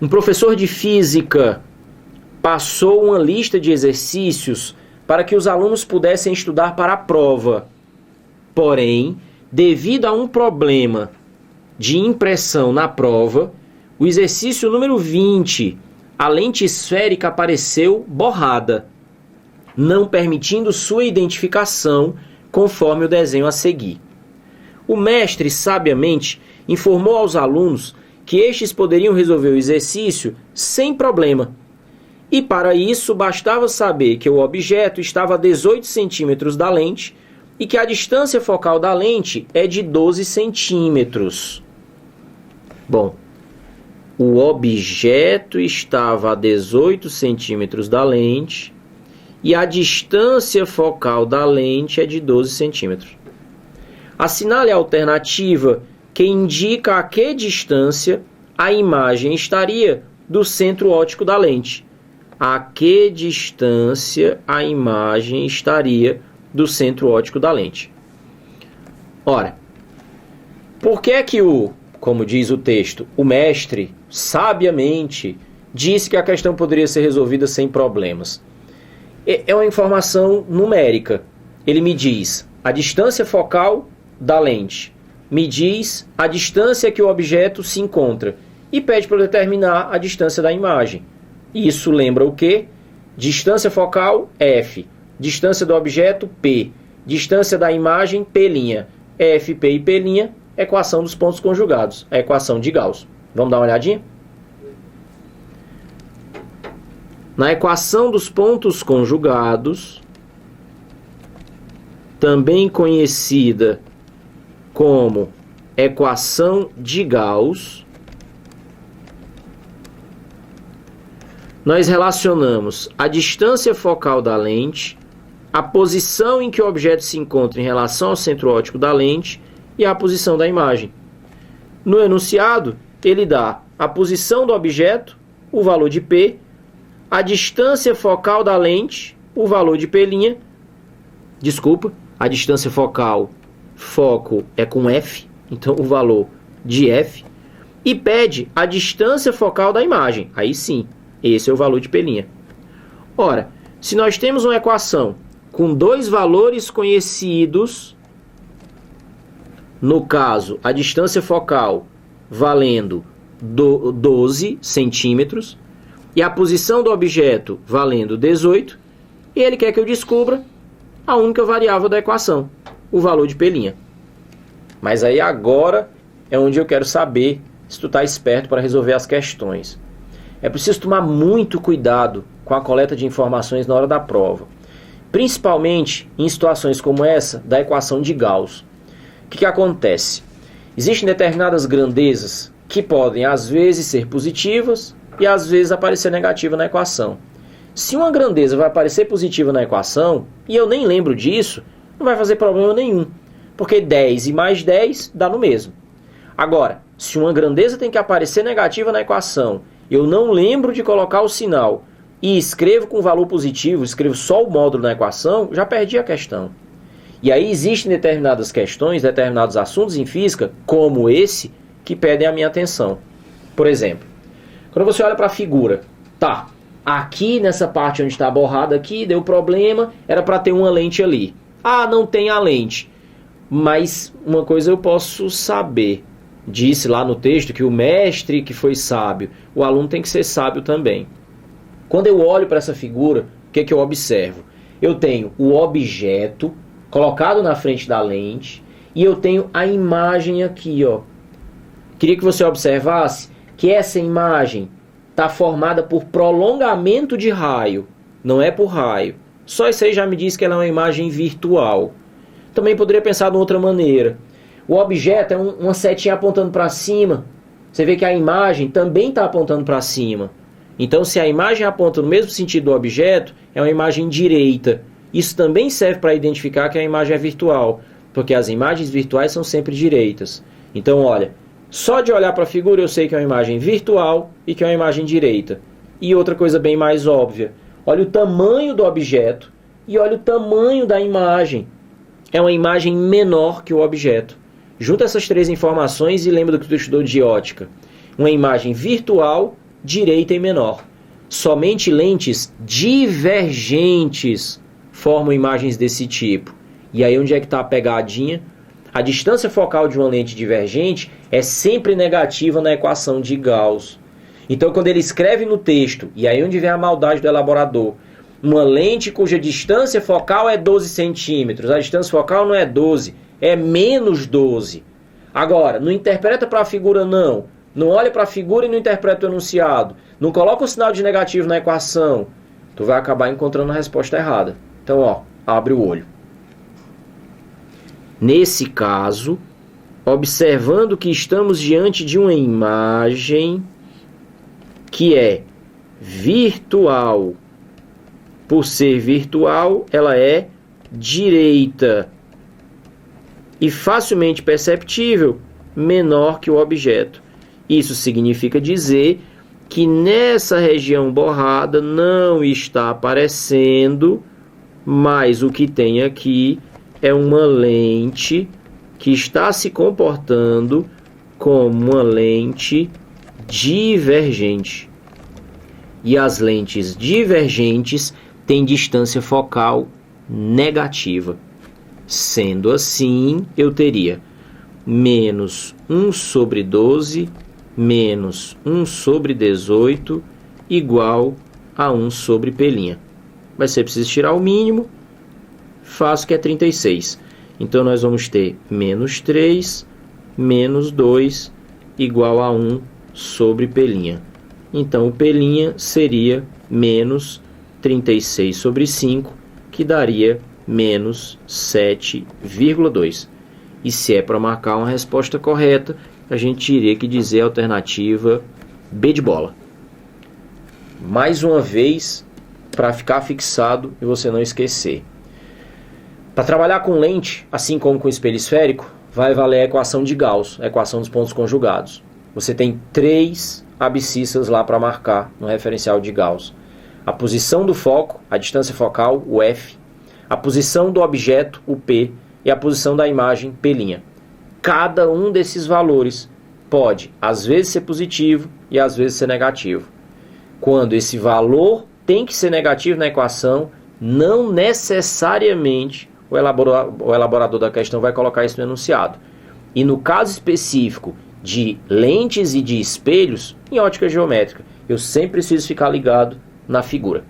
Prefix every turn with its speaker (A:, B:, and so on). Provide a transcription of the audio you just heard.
A: Um professor de física passou uma lista de exercícios para que os alunos pudessem estudar para a prova. Porém, devido a um problema de impressão na prova, o exercício número 20, a lente esférica apareceu borrada, não permitindo sua identificação conforme o desenho a seguir. O mestre, sabiamente, informou aos alunos que estes poderiam resolver o exercício sem problema. E para isso, bastava saber que o objeto estava a 18 centímetros da lente e que a distância focal da lente é de 12 centímetros. Bom, o objeto estava a 18 centímetros da lente e a distância focal da lente é de 12 centímetros. Assinale a alternativa que indica a que distância a imagem estaria do centro óptico da lente. A que distância a imagem estaria do centro óptico da lente. Ora, por que é que como diz o texto, o mestre, sabiamente, disse que a questão poderia ser resolvida sem problemas? É uma informação numérica. Ele me diz a distância focal da lente, me diz a distância que o objeto se encontra e pede para eu determinar a distância da imagem. Isso lembra o quê? Distância focal, F. Distância do objeto, P. Distância da imagem, P'. F, P e P', equação dos pontos conjugados, a equação de Gauss. Vamos dar uma olhadinha? Na equação dos pontos conjugados, também conhecida como equação de Gauss, nós relacionamos a distância focal da lente, a posição em que o objeto se encontra em relação ao centro óptico da lente e a posição da imagem. No enunciado, ele dá a posição do objeto, o valor de P, a distância focal da lente, o valor de P', a distância focal, foco é com F, então o valor de F, e pede a distância focal da imagem, aí sim, esse é o valor de P'. Ora, se nós temos uma equação com dois valores conhecidos, no caso, a distância focal valendo 12 centímetros e a posição do objeto valendo 18, e ele quer que eu descubra a única variável da equação, o valor de P'. Mas aí agora é onde eu quero saber se tu está esperto para resolver as questões. É preciso tomar muito cuidado com a coleta de informações na hora da prova, principalmente em situações como essa da equação de Gauss. O que acontece? Existem determinadas grandezas que podem às vezes ser positivas e às vezes aparecer negativa na equação. Se uma grandeza vai aparecer positiva na equação e eu nem lembro disso, não vai fazer problema nenhum, porque 10 e mais 10 dá no mesmo. Agora, se uma grandeza tem que aparecer negativa na equação, eu não lembro de colocar o sinal e escrevo com valor positivo, escrevo só o módulo na equação, já perdi a questão. E aí existem determinadas questões, determinados assuntos em física, como esse, que pedem a minha atenção. Por exemplo, quando você olha para a figura, tá, aqui nessa parte onde está borrada aqui, deu problema, era para ter uma lente ali. Ah, não tem a lente. Mas uma coisa eu posso saber. Disse lá no texto que o mestre que foi sábio, o aluno tem que ser sábio também. Quando eu olho para essa figura, o que eu observo? Eu tenho o objeto colocado na frente da lente e eu tenho a imagem aqui, ó. Queria que você observasse que essa imagem está formada por prolongamento de raio, não é por raio. Só isso aí já me diz que ela é uma imagem virtual. Também poderia pensar de outra maneira. O objeto é uma setinha apontando para cima. Você vê que a imagem também está apontando para cima. Então, se a imagem aponta no mesmo sentido do objeto, é uma imagem direita. Isso também serve para identificar que a imagem é virtual, porque as imagens virtuais são sempre direitas. Então, olha, só de olhar para a figura eu sei que é uma imagem virtual e que é uma imagem direita. E outra coisa bem mais óbvia, olha o tamanho do objeto e olha o tamanho da imagem. É uma imagem menor que o objeto. Junta essas três informações e lembra do que tu estudou de ótica. Uma imagem virtual direita e menor. Somente lentes divergentes formam imagens desse tipo. E aí onde é que está a pegadinha? A distância focal de uma lente divergente é sempre negativa na equação de Gauss. Então quando ele escreve no texto, e aí onde vem a maldade do elaborador, uma lente cuja distância focal é 12 centímetros, a distância focal não é 12, é menos 12. Agora, não interpreta para a figura não. Não olha para a figura e não interpreta o enunciado. Não coloca o sinal de negativo na equação. Tu vai acabar encontrando a resposta errada. Então, ó, abre o olho. Nesse caso, observando que estamos diante de uma imagem que é virtual. Por ser virtual, ela é direita e facilmente perceptível, menor que o objeto. Isso significa dizer que nessa região borrada não está aparecendo, mas o que tem aqui é uma lente que está se comportando como uma lente divergente. E as lentes divergentes têm distância focal negativa. Sendo assim, eu teria menos 1 sobre 12 menos 1 sobre 18 igual a 1 sobre P'. Mas você precisa tirar o mínimo, faço que é 36. Então nós vamos ter menos 3 menos 2 igual a 1 sobre P'. Então o P' seria menos 36 sobre 5, que daria menos 7,2. E se é para marcar uma resposta correta, a gente teria que dizer a alternativa B de bola. Mais uma vez, para ficar fixado e você não esquecer. Para trabalhar com lente, assim como com espelho esférico, vai valer a equação de Gauss, a equação dos pontos conjugados. Você tem 3 abscissas lá para marcar no referencial de Gauss. A posição do foco, a distância focal, o F, a posição do objeto, o P, e a posição da imagem, P'. Cada um desses valores pode, às vezes, ser positivo e às vezes ser negativo. Quando esse valor tem que ser negativo na equação, não necessariamente o elaborador da questão vai colocar isso no enunciado. E no caso específico de lentes e de espelhos, em ótica geométrica, eu sempre preciso ficar ligado na figura.